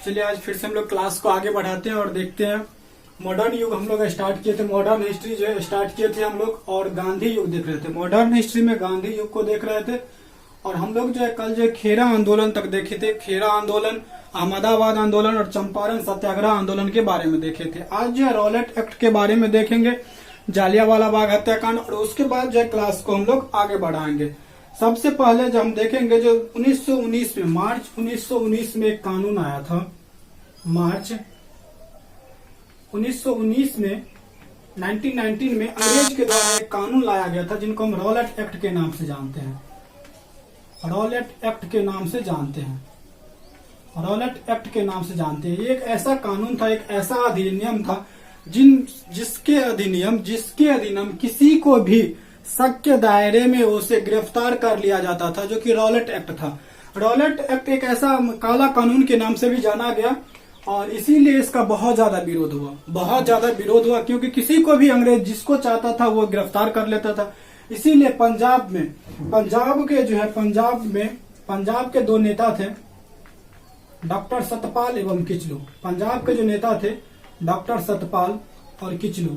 चलिए आज फिर से हम लोग क्लास को आगे बढ़ाते हैं और देखते हैं। मॉडर्न युग हम लोग स्टार्ट किए थे, मॉडर्न हिस्ट्री जो है स्टार्ट किए थे हम लोग, और गांधी युग देख रहे थे। मॉडर्न हिस्ट्री में गांधी युग को देख रहे थे और हम लोग जो है कल जो है खेरा आंदोलन तक देखे थे। खेरा आंदोलन, अहमदाबाद आंदोलन और चंपारण सत्याग्रह आंदोलन के बारे में देखे थे। आज जो है रॉलेट एक्ट के बारे में देखेंगे, जालियांवाला बाग हत्याकांड, और उसके बाद जो है क्लास को हम लोग आगे बढ़ाएंगे। सबसे पहले जो हम देखेंगे जो 1919 में, मार्च 1919 में एक कानून आया था। मार्च 1919 में 1919 में अंग्रेज के द्वारा एक कानून लाया गया था जिनको हम रॉलेट एक्ट के नाम से जानते हैं। रॉलेट एक्ट के नाम से जानते हैं। रॉलेट एक्ट के नाम से जानते हैं। ये एक ऐसा कानून था, एक ऐसा अधिनियम था जिसके अधिनियम किसी को भी शक के दायरे में उसे गिरफ्तार कर लिया जाता था, जो कि रॉलेट एक्ट था। रॉलेट एक्ट एक ऐसा काला कानून के नाम से भी जाना गया और इसीलिए इसका बहुत ज्यादा विरोध हुआ क्योंकि किसी को भी अंग्रेज जिसको चाहता था वो गिरफ्तार कर लेता था। इसीलिए पंजाब के दो नेता थे, डॉक्टर सतपाल एवं किचलू। पंजाब के जो नेता थे डॉक्टर सतपाल और किचलू,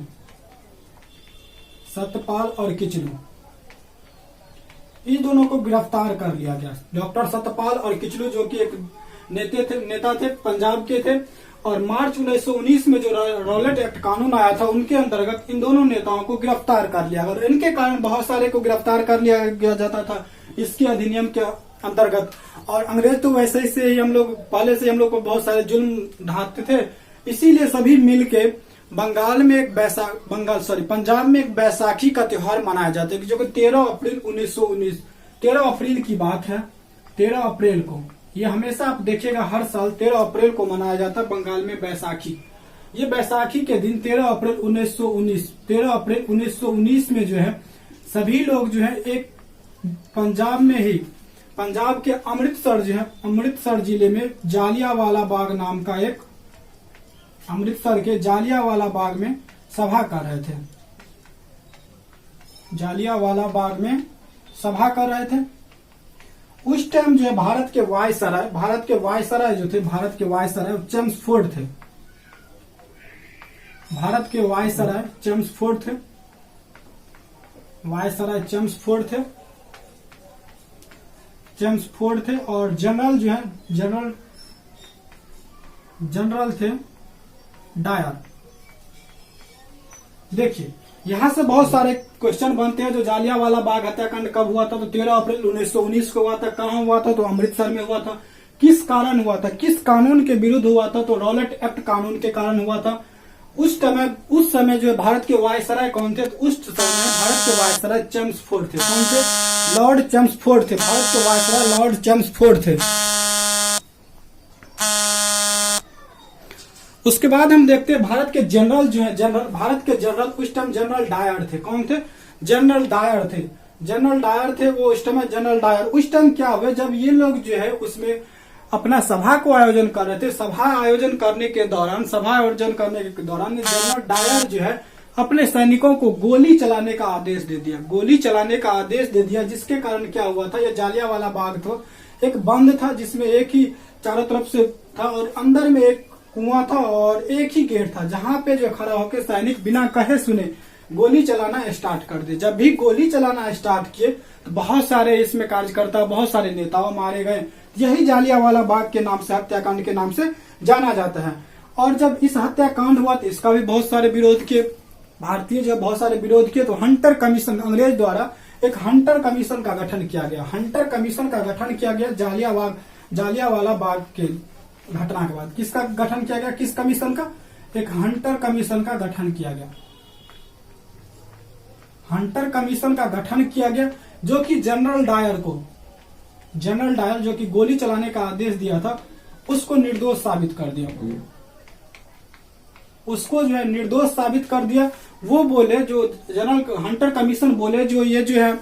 इन दोनों को गिरफ्तार कर लिया गया। डॉक्टर सतपाल और किचलू जो कि एक नेता थे, पंजाब के थे, और मार्च 1919 में जो रॉलेट एक्ट कानून आया था उनके अंतर्गत इन दोनों नेताओं को गिरफ्तार कर लिया और इनके कारण बहुत सारे को गिरफ्तार कर लिया गया जाता था इसके अधिनियम के अंतर्गत। और अंग्रेज तो वैसे ही से हम लोग पहले से हम लोग को बहुत सारे जुल्म ढाते थे, इसीलिए सभी मिलके पंजाब में एक बैसाखी का त्योहार मनाया जाता है जो कि 13 अप्रैल 1919, 13 अप्रैल की बात है। 13 अप्रैल को, ये हमेशा आप देखिएगा हर साल 13 अप्रैल को मनाया जाता है बंगाल में बैसाखी। ये बैसाखी के दिन 13 अप्रैल 1919 में जो है सभी लोग जो है एक पंजाब में ही, पंजाब के अमृतसर जिले में जालियांवाला बाग नाम का एक, अमृतसर के जालियांवाला बाग में सभा कर रहे थे। जालियांवाला बाग में सभा कर रहे थे। उस टाइम जो है भारत के वायसराय जो थे, भारत के वायसराय चेम्सफोर्ड थे। भारत के वायसराय चेम्सफोर्ड थे और जनरल जो है जनरल थे डायर। देखिए यहाँ से बहुत सारे क्वेश्चन बनते हैं। जो जालियांवाला बाग हत्याकांड कब हुआ था? तो 13 अप्रैल 1919 को हुआ था। कहाँ हुआ था? तो अमृतसर में हुआ था। किस कारण हुआ था? किस कानून के विरुद्ध हुआ था? तो रॉलेट एक्ट कानून के कारण हुआ था। उस समय जो भारत के वायसराय कौन थे? तो उस समय भारत के वायसराय चेम्सफोर्ड थे। कौन थे? लॉर्ड चेम्सफोर्ड थे। भारत के वायसराय लॉर्ड चेम्सफोर्ड थे। उसके बाद हम देखते हैं भारत के जनरल जो है, भारत के जनरल उस टाइम जनरल डायर थे। कौन थे? जनरल डायर थे। वो उस टाइम जनरल डायर। उस टाइम क्या हुआ, जब ये लोग जो है उसमें अपना सभा को आयोजन कर रहे थे, सभा आयोजन करने के दौरान जनरल डायर जो है अपने सैनिकों को गोली चलाने का आदेश दे दिया। जिसके कारण क्या हुआ था, यह जालियांवाला बाग तो एक बंद था जिसमें एक ही चारों तरफ से था और अंदर में एक कुआं था और एक ही गेट था जहां पे जो खड़ा होकर सैनिक बिना कहे सुने गोली चलाना स्टार्ट कर दे। जब भी गोली चलाना स्टार्ट किए तो बहुत सारे इसमें कार्यकर्ता, बहुत सारे नेताओं मारे गए। यही जालियांवाला बाग के नाम से, हत्याकांड के नाम से जाना जाता है। और जब इस हत्याकांड हुआ तो इसका भी बहुत सारे विरोध किए भारतीय, जब बहुत सारे विरोध किए तो हंटर कमीशन, अंग्रेज द्वारा एक हंटर कमीशन का गठन किया गया। जालियांवाला बाग के घटना के बाद किसका गठन किया गया? किस कमीशन का? एक हंटर कमीशन का गठन किया गया। जो कि जनरल डायर जो कि गोली चलाने का आदेश दिया था उसको निर्दोष साबित कर दिया। वो बोले, जो जनरल हंटर कमीशन बोले, जो ये जो है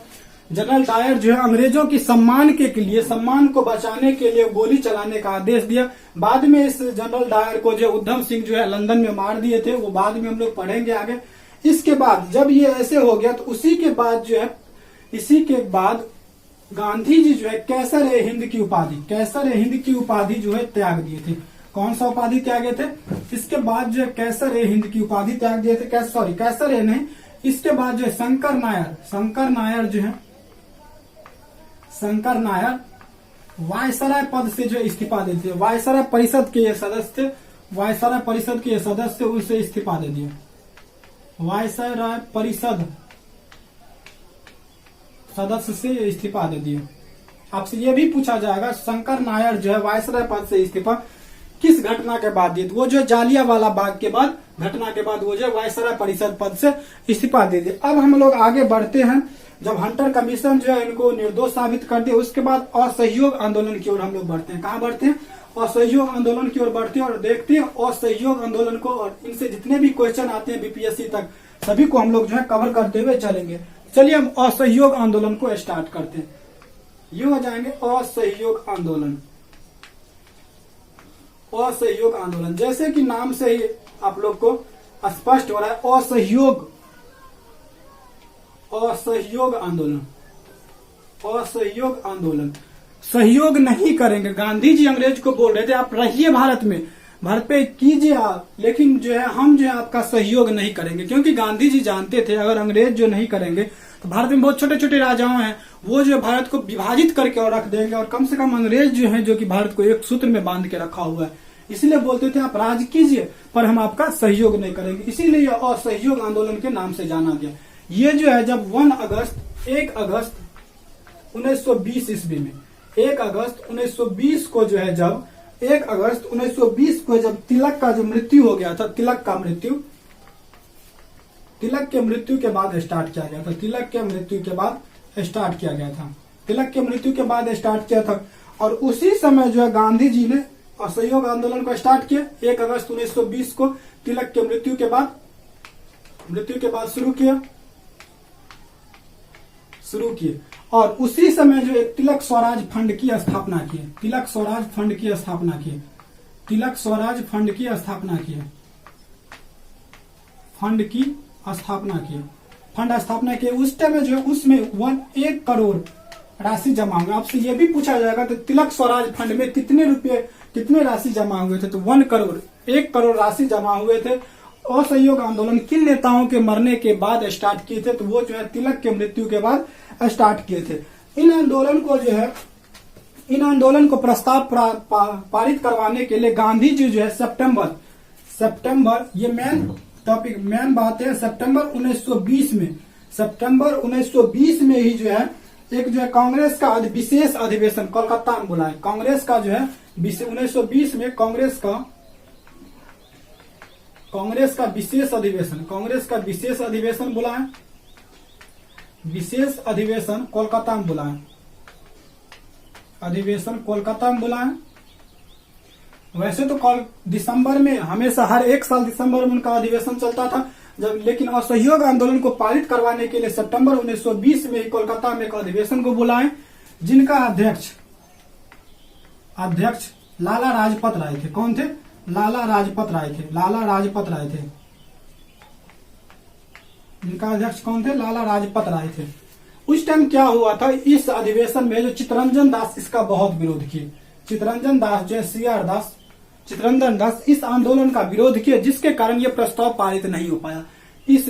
जनरल डायर जो है अंग्रेजों की सम्मान को बचाने के लिए गोली चलाने का आदेश दिया। बाद में इस जनरल डायर को जो उधम सिंह जो है लंदन में मार दिए थे, वो बाद में हम लोग पढ़ेंगे आगे। इसके बाद जब ये ऐसे हो गया तो इसी के बाद गांधी जी जो है कैसर-ए-हिंद की उपाधि जो है त्याग दिए थे। कौन सा उपाधि त्यागे थे? इसके बाद जो है कैसर ए हिंद की उपाधि त्याग दिए थे। कैसर ए नहीं, इसके बाद जो है शंकर नायर जो है, शंकर नायर वायसराय पद से जो इस्तीफा दे दिए। वायसराय परिषद के ये सदस्य थे, वायसराय परिषद के ये सदस्य, उनसे इस्तीफा दे दिए। वायसराय परिषद सदस्य से इस्तीफा दे दिए। आपसे ये भी पूछा जाएगा शंकर नायर जो है वायसराय पद से इस्तीफा किस घटना के बाद दिए? वो जो जालियांवाला बाग के बाद घटना के बाद वो जो वायसराय परिषद पद से इस्तीफा दे दिए। अब हम लोग आगे बढ़ते हैं। जब हंटर कमीशन जो है इनको निर्दोष साबित कर दिया, उसके बाद असहयोग आंदोलन की ओर हम लोग बढ़ते हैं। कहाँ बढ़ते हैं? असहयोग आंदोलन की ओर बढ़ते हैं और देखते हैं असहयोग आंदोलन को, और इनसे जितने भी क्वेश्चन आते हैं बीपीएससी तक सभी को हम लोग जो है कवर करते हुए चलेंगे। चलिए हम असहयोग आंदोलन को स्टार्ट करते हैं। ये हो जाएंगे असहयोग आंदोलन। असहयोग आंदोलन जैसे कि नाम से ही आप लोग को स्पष्ट हो रहा है, असहयोग आंदोलन। असहयोग आंदोलन सहयोग नहीं करेंगे। गांधी जी अंग्रेज को बोल रहे थे आप रहिए भारत में, भारत पे कीजिए आप, लेकिन जो है हम जो है आपका सहयोग नहीं करेंगे, क्योंकि गांधी जी जानते थे अगर अंग्रेज जो नहीं करेंगे तो भारत में बहुत छोटे छोटे राजाओं हैं, वो जो भारत को विभाजित करके और रख देंगे, और कम से कम अंग्रेज जो है जो कि भारत को एक सूत्र में बांध के रखा हुआ है, इसलिए बोलते थे आप राज कीजिए पर हम आपका सहयोग नहीं करेंगे। इसीलिए यह असहयोग आंदोलन के नाम से जाना गया। ये जो है जब 1 अगस्त 1920 ईस्वी में 1 अगस्त 1920 को जो है जब 1 अगस्त 1920 को जब तिलक का जो मृत्यु हो गया था, तिलक के मृत्यु के बाद स्टार्ट किया गया था। तिलक के मृत्यु के बाद स्टार्ट किया था और उसी समय जो है गांधी जी ने असहयोग आंदोलन को स्टार्ट किया। 1 अगस्त 1920 को तिलक के मृत्यु के बाद शुरू किए और उसी समय जो एक तिलक स्वराज फंड की स्थापना की। फंड स्थापना की उस टाइम में जो है उसमें 1 करोड़ राशि जमा हुई। आपसे ये भी पूछा जाएगा तो तिलक स्वराज फंड में कितने राशि जमा हुए थे? तो 1 करोड़ राशि जमा हुए थे। असहयोग आंदोलन किन नेताओं के मरने के बाद स्टार्ट किए थे? तो वो जो है तिलक के मृत्यु के बाद स्टार्ट किए थे। इन आंदोलन को प्रस्ताव पारित करवाने के लिए गांधी जी जो है सितंबर ये मेन बात है, सितंबर 1920 में ही जो है एक जो है कांग्रेस का विशेष अधिवेशन कोलकाता में बुलाया। कांग्रेस का जो है 1920 में कांग्रेस का विशेष अधिवेशन बुलाया। विशेष अधिवेशन कोलकाता में बुलाया। वैसे तो दिसंबर में हमेशा हर एक साल दिसंबर में उनका अधिवेशन चलता था लेकिन असहयोग आंदोलन को पारित करवाने के लिए सितंबर 1920 में ही कोलकाता में एक अधिवेशन को बुलाए, जिनका अध्यक्ष लाला लाजपत राय थे। कौन थे? लाला लाजपत राय थे। इनका अध्यक्ष कौन थे? लाला लाजपत राय थे। उस टाइम क्या हुआ था, इस अधिवेशन में जो चित्तरंजन दास इसका बहुत विरोध किए। चित्तरंजन दास जो है चित्तरंजन दास इस आंदोलन का विरोध किया, जिसके कारण यह प्रस्ताव पारित नहीं हो पाया। इस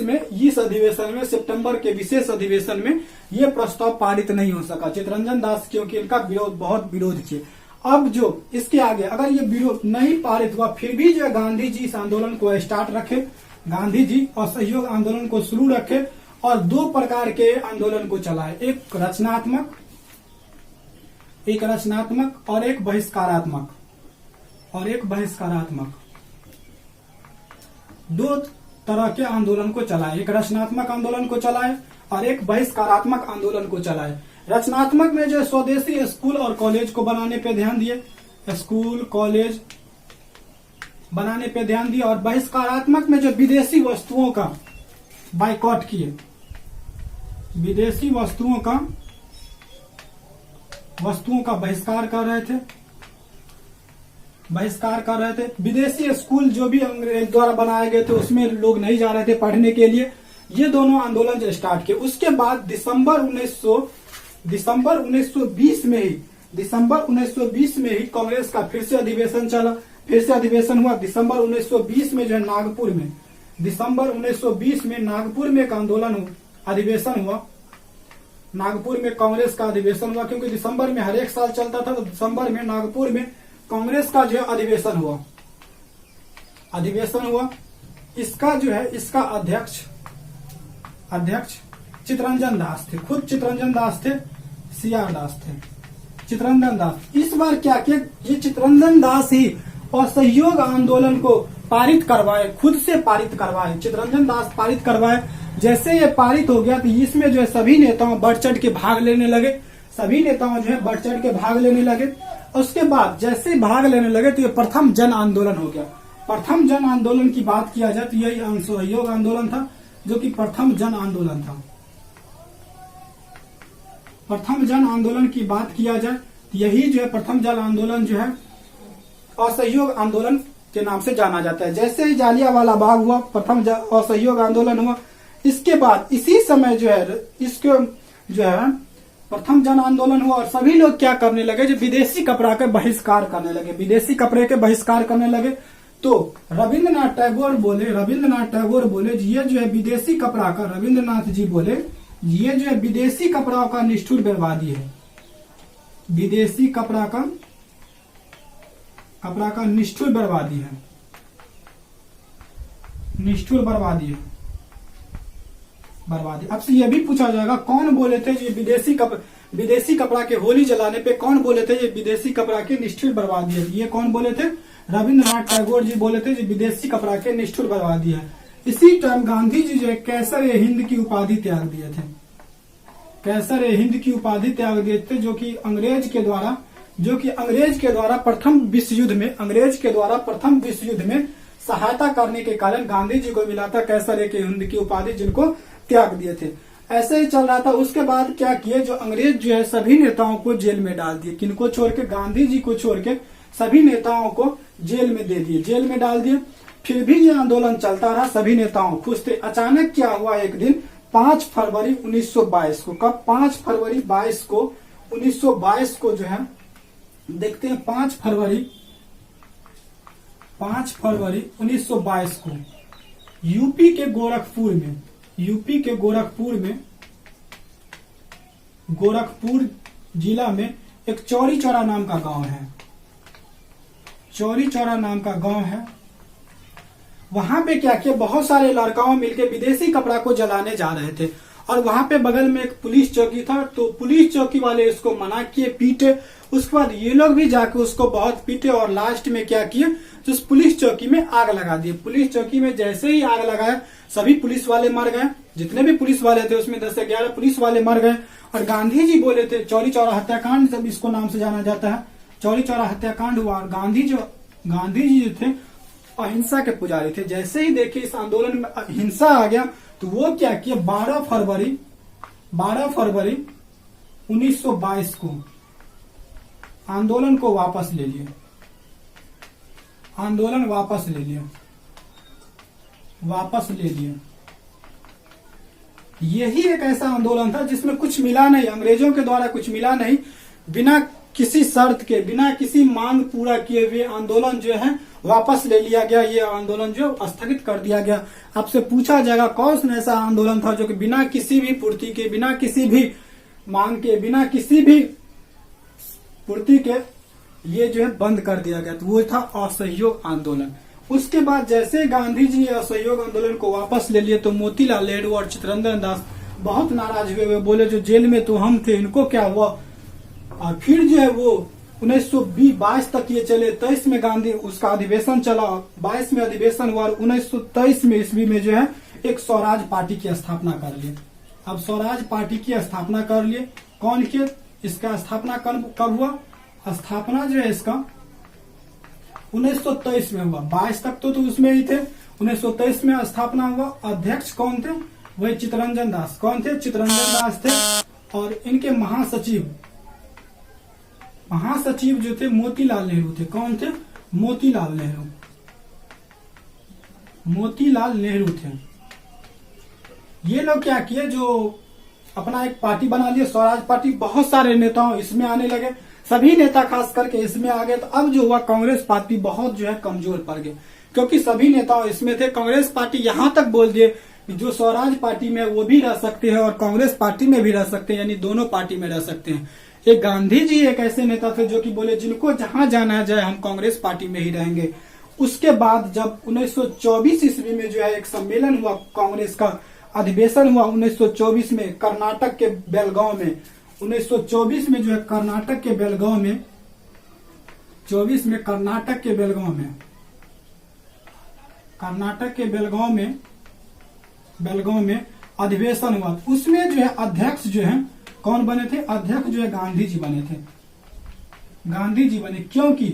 अधिवेशन में सितंबर के विशेष अधिवेशन में यह प्रस्ताव पारित नहीं हो सका चित्तरंजन दास, क्योंकि इनका बहुत विरोध किए। अब जो इसके आगे अगर ये विरोध नहीं पारित हुआ फिर भी जो गांधी जी इस आंदोलन को स्टार्ट रखे, गांधी जी असहयोग आंदोलन को शुरू रखे और 2 प्रकार के आंदोलन को चलाए, एक रचनात्मक और एक बहिष्कारात्मक। 2 तरह के आंदोलन को चलाए, एक रचनात्मक आंदोलन को चलाए और एक बहिष्कारात्मक आंदोलन को चलाए। रचनात्मक में जो स्वदेशी स्कूल और कॉलेज को बनाने पे ध्यान दिए, और बहिष्कारात्मक में जो विदेशी वस्तुओं का बाइकॉट किए, विदेशी वस्तुओं का बहिष्कार कर रहे थे। विदेशी स्कूल जो भी अंग्रेज द्वारा बनाए गए थे उसमें लोग नहीं जा रहे थे पढ़ने के लिए। ये दोनों आंदोलन जो स्टार्ट किए, उसके बाद दिसंबर 1920 में ही दिसंबर 1920 में ही कांग्रेस का फिर से अधिवेशन चला, फिर से अधिवेशन हुआ। दिसंबर 1920 में जो है नागपुर में, दिसंबर 1920 में नागपुर में एक आंदोलन अधिवेशन हुआ, नागपुर में कांग्रेस का अधिवेशन हुआ, क्योंकि दिसंबर में हर एक साल चलता था, तो दिसंबर में नागपुर में कांग्रेस का जो है अधिवेशन हुआ, अधिवेशन हुआ। इसका जो है इसका अध्यक्ष चितरंजन दास थे, खुद चितरंजन दास थे, सीआर दास थे, चितरंजन दास। इस बार क्या किया, ये चितरंजन दास ही असहयोग आंदोलन को पारित करवाए, खुद से पारित करवाए, चितरंजन दास पारित करवाए। जैसे ये पारित हो गया तो इसमें जो है सभी नेताओं बढ़ चढ़ के भाग लेने लगे, सभी नेताओं जो है बढ़ चढ़ के भाग लेने लगे। उसके बाद जैसे भाग लेने लगे तो ये प्रथम जन आंदोलन हो गया। प्रथम जन आंदोलन की बात किया जाए तो यही असहयोग आंदोलन था, जो कि प्रथम जन आंदोलन था। प्रथम जन आंदोलन की बात किया जाए तो यही जो है प्रथम जन आंदोलन जो है असहयोग आंदोलन के नाम से जाना जाता है। जैसे ही जालियांवाला बाग हुआ, प्रथम असहयोग आंदोलन हुआ। इसके बाद इसी समय जो है इसके जो है प्रथम जन आंदोलन हुआ और सभी लोग क्या करने लगे, जो विदेशी कपड़ा के बहिष्कार करने लगे, विदेशी कपड़े के बहिष्कार करने लगे। तो रविंद्रनाथ टैगोर बोले ये जो है विदेशी कपड़ा का, रविंद्रनाथ जी बोले ये जो है विदेशी कपड़ा का निष्ठुर बर्बादी है, विदेशी कपड़ा का निष्ठुर बर्बादी है, निष्ठुर बर्बादी है, बर्बादी। अब से यह भी पूछा जाएगा कौन बोले थे ये विदेशी कपड़ा के होली जलाने पे कौन बोले थे ये विदेशी कपड़ा की निष्ठुर बर्बादी है। ये कौन बोले थे, रविंद्रनाथ टैगोर जी बोले थे ये विदेशी कपड़ा के निष्ठुर बर्बादी है। इसी टाइम गांधी जी जो है कैसर-ए-हिंद की उपाधि त्याग दिए थे, कैसर-ए-हिंद की उपाधि त्याग दिए थे, जो कि अंग्रेज के द्वारा प्रथम विश्व युद्ध में सहायता करने के कारण गांधी जी को मिला था कैसर-ए-हिंद की उपाधि, जिनको त्याग दिए थे। ऐसे ही चल रहा था। उसके बाद क्या किए, जो अंग्रेज जो है सभी नेताओं को जेल में डाल दिए, किनको छोड़ के, गांधी जी को छोड़ के सभी नेताओं को जेल में दे दिए, जेल में डाल दिए। फिर भी ये आंदोलन चलता रहा, सभी नेताओं खुश थे। अचानक क्या हुआ, एक दिन 5 फरवरी 1922 को, कब 5 फरवरी 1922 को जो है देखते हैं, 5 फरवरी 1922 को यूपी के गोरखपुर जिला में एक चौरी चौरा नाम का गांव है, चौरी चौरा नाम का गांव है। वहां पे क्या किया, बहुत सारे लड़काओं मिलके विदेशी कपड़ा को जलाने जा रहे थे और वहां पे बगल में एक पुलिस चौकी था, तो पुलिस चौकी वाले इसको मना किए, पीटे। उसके बाद ये लोग भी जाके उसको बहुत पीटे और लास्ट में क्या किए, तो उस पुलिस चौकी में आग लगा दिए। पुलिस चौकी में जैसे ही आग लगाया सभी पुलिस वाले मर गए, जितने भी पुलिस वाले थे उसमें 10 से 11 पुलिस वाले मर गए। और गांधी जी बोले थे, चौरी चौरा हत्याकांड जब इसको नाम से जाना जाता है, चौरी चौरा हत्याकांड हुआ। और गांधी जी जो थे अहिंसा के पुजारी थे। जैसे ही देखिए इस आंदोलन में हिंसा आ गया तो वो क्या किया, 12 फरवरी 1922 को आंदोलन को वापस ले लिया, आंदोलन वापस ले लिया। यही एक ऐसा आंदोलन था जिसमें कुछ मिला नहीं, अंग्रेजों के द्वारा कुछ मिला नहीं, बिना किसी शर्त के, बिना किसी मांग पूरा किए हुए आंदोलन जो है वापस ले लिया गया। ये आंदोलन जो स्थगित कर दिया गया। आपसे पूछा जाएगा कौन ऐसा आंदोलन था जो कि बिना किसी भी पूर्ति के, बिना किसी भी मांग के, बिना किसी भी पूर्ति के ये जो है बंद कर दिया गया, तो वो था असहयोग आंदोलन। उसके बाद जैसे गांधी जी असहयोग आंदोलन को वापस ले लिए तो मोतीलाल नेहरू और चितरंजन दास बहुत नाराज हुए, बोले जो जेल में तो हम थे, इनको क्या हुआ। और फिर जो है वो 1922 तक ये चले। 23 में गांधी उसका अधिवेशन चला, 22 में अधिवेशन हुआ और 1923 में ईस्वी में जो है एक स्वराज पार्टी की स्थापना कर लिए। अब स्वराज पार्टी की स्थापना कर लिए, कौन किए, इसका स्थापना कब हुआ, स्थापना जो है इसका 1923 में हुआ। 22 तक तो उसमें ही थे, 1923 में स्थापना हुआ। अध्यक्ष कौन थे, वही चितरंजन दास। कौन थे, चितरंजन दास थे। और इनके महासचिव जो थे मोतीलाल नेहरू थे। कौन थे, मोतीलाल नेहरू थे। ये लोग क्या किए, जो अपना एक पार्टी बना लिया, स्वराज पार्टी। बहुत सारे नेताओं इसमें आने लगे, सभी नेता खास करके इसमें आ गए। तो अब जो हुआ कांग्रेस पार्टी बहुत जो है कमजोर पड़ गई, क्योंकि सभी नेता इसमें थे। कांग्रेस पार्टी यहां तक बोल दिए कि जो स्वराज पार्टी में वो भी रह सकते हैं और कांग्रेस पार्टी में भी रह सकते हैं, यानी दोनों पार्टी में रह सकते हैं। एक गांधी जी एक ऐसे नेता थे जो कि बोले जिनको जहां जाना है जाए, हम कांग्रेस पार्टी में ही रहेंगे। उसके बाद जब 1924 ईस्वी में जो है एक सम्मेलन हुआ, कांग्रेस का अधिवेशन हुआ 1924 में कर्नाटक के बेलगांव में। 1924 में जो है कर्नाटक के बेलगांव में, 24 में कर्नाटक के बेलगांव में, कर्नाटक के बेलगांव में अधिवेशन हुआ। उसमें जो है अध्यक्ष जो है कौन बने थे? अध्यक्ष जो है गांधी जी बने थे। गांधी जी बने क्योंकि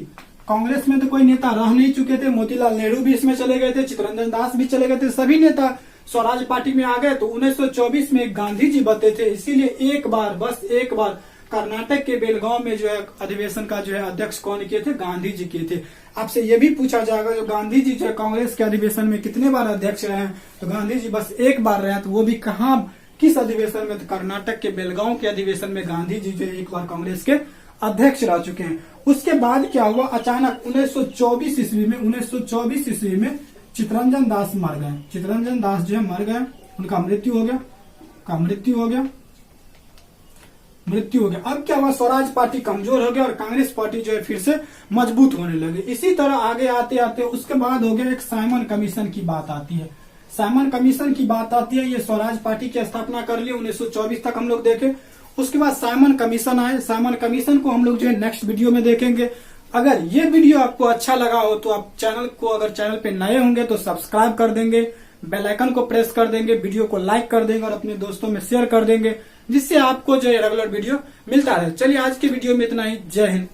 कांग्रेस में तो कोई नेता रह नहीं चुके थे। मोतीलाल नेहरू भी इसमें चले गए थे, चित्तरंजन दास भी चले गए थे, सभी नेता स्वराज पार्टी में आ गए। तो 1924 में गांधी जी बते थे, इसीलिए एक बार, बस एक बार कर्नाटक के बेलगांव में जो है अधिवेशन का जो है अध्यक्ष कौन किए थे? गांधी जी किए थे। आपसे ये भी पूछा जाएगा जो गांधी जी जो है कांग्रेस के अधिवेशन में कितने बार अध्यक्ष रहे हैं? तो गांधी जी बस एक बार रहे, तो वो भी कहाँ, किस अधिवेशन में? तो कर्नाटक के बेलगांव के अधिवेशन में गांधी जी जो एक बार कांग्रेस के अध्यक्ष रह चुके हैं। उसके बाद क्या हुआ? अचानक 1924 ईस्वी में चित्तरंजन दास मर गए। चित्तरंजन दास जो है मर गए, उनका मृत्यु हो गया। अब क्या हुआ? स्वराज पार्टी कमजोर हो गया और कांग्रेस पार्टी जो है फिर से मजबूत होने लगी। इसी तरह आगे आते आते उसके बाद हो गया एक साइमन कमीशन की बात आती है। साइमन कमीशन की बात आती है, ये स्वराज पार्टी की स्थापना कर ली 1924 तक हम लोग देखे। उसके बाद साइमन कमीशन आए। साइमन कमीशन को हम लोग जो है नेक्स्ट वीडियो में देखेंगे। अगर ये वीडियो आपको अच्छा लगा हो तो आप चैनल को, अगर चैनल पे नए होंगे तो सब्सक्राइब कर देंगे, बेल आइकन को प्रेस कर देंगे, वीडियो को लाइक कर देंगे और अपने दोस्तों में शेयर कर देंगे, जिससे आपको जो है रेगुलर वीडियो मिलता रहे। चलिए आज की वीडियो में इतना ही। जय हिंद।